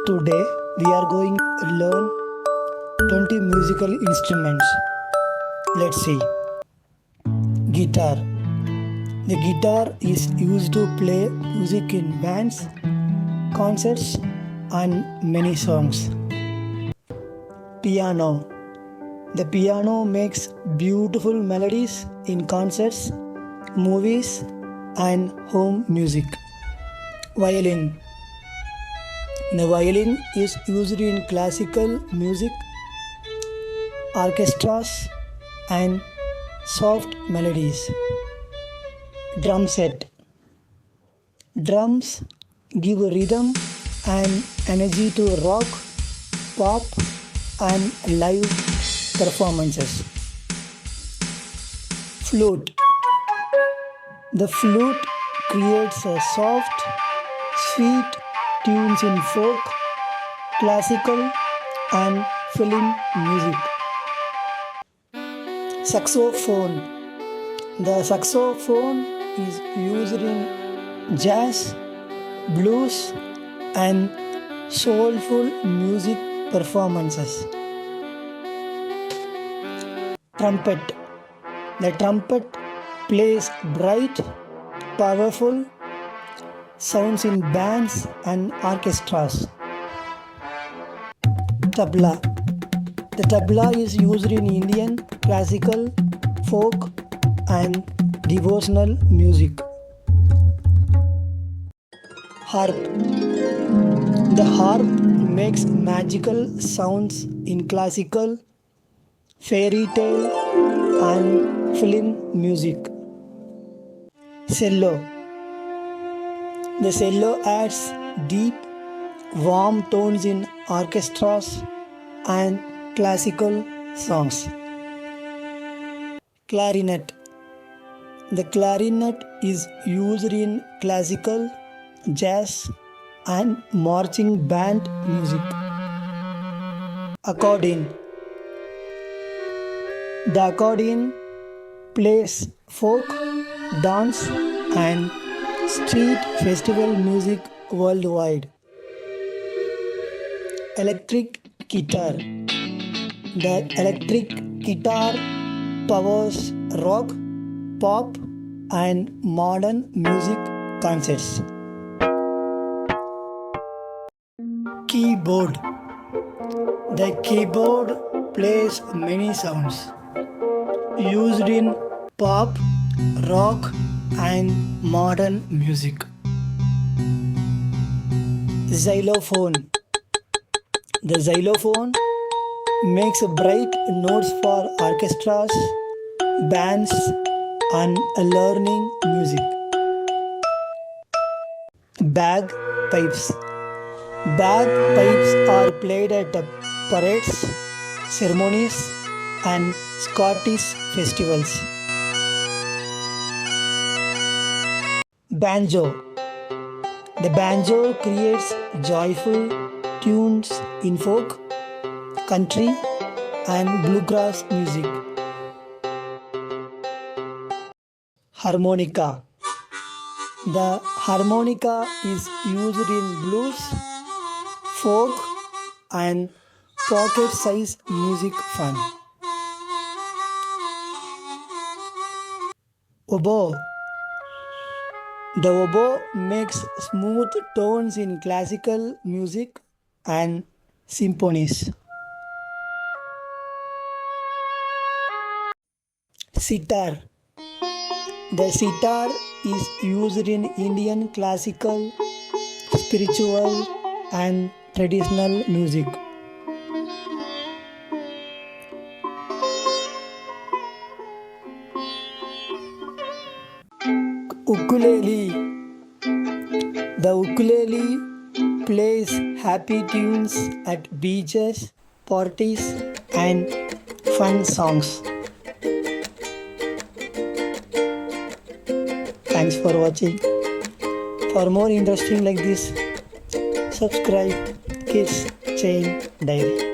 Today we are going to learn 20 musical instruments. Let's see. Guitar. The guitar is used to play music in bands, concerts, and many songs. Piano. The piano makes beautiful melodies in concerts, movies, and home music. Violin. The violin is used in classical music, orchestras, and soft melodies. Drum set. Drums give rhythm and energy to rock, pop, and live performances. Flute. The flute creates a soft, sweet tunes in folk, classical, and film music. Saxophone. The saxophone is used in jazz, blues, and soulful music performances. Trumpet. The trumpet plays bright, powerful sounds in bands and orchestras. Tabla. The tabla is used in Indian classical, folk, and devotional music. Harp. The harp makes magical sounds in classical, fairy tale, and film music. Cello. The cello adds deep, warm tones in orchestras and classical songs. Clarinet. The clarinet is used in classical, jazz, and marching band music. Accordion. The accordion plays folk, dance, and street festival music worldwide. Electric guitar. The electric guitar powers rock, pop, and modern music concerts. Keyboard. The keyboard plays many sounds used in pop, rock, and modern music. Xylophone. The xylophone makes bright notes for orchestras, bands, and learning music. Bagpipes. Bagpipes are played at parades, ceremonies, and Scottish festivals. Banjo. The banjo creates joyful tunes in folk, country, and bluegrass music. Harmonica. The harmonica is used in blues, folk, and pocket-sized music fun. Oboe. The oboe makes smooth tones in classical music and symphonies. Sitar. The sitar is used in Indian classical, spiritual, and traditional music. Ukulele. The ukulele plays happy tunes at beaches, parties, and fun songs. Thanks for watching. For more interesting like this, subscribe Kids Chain Diary.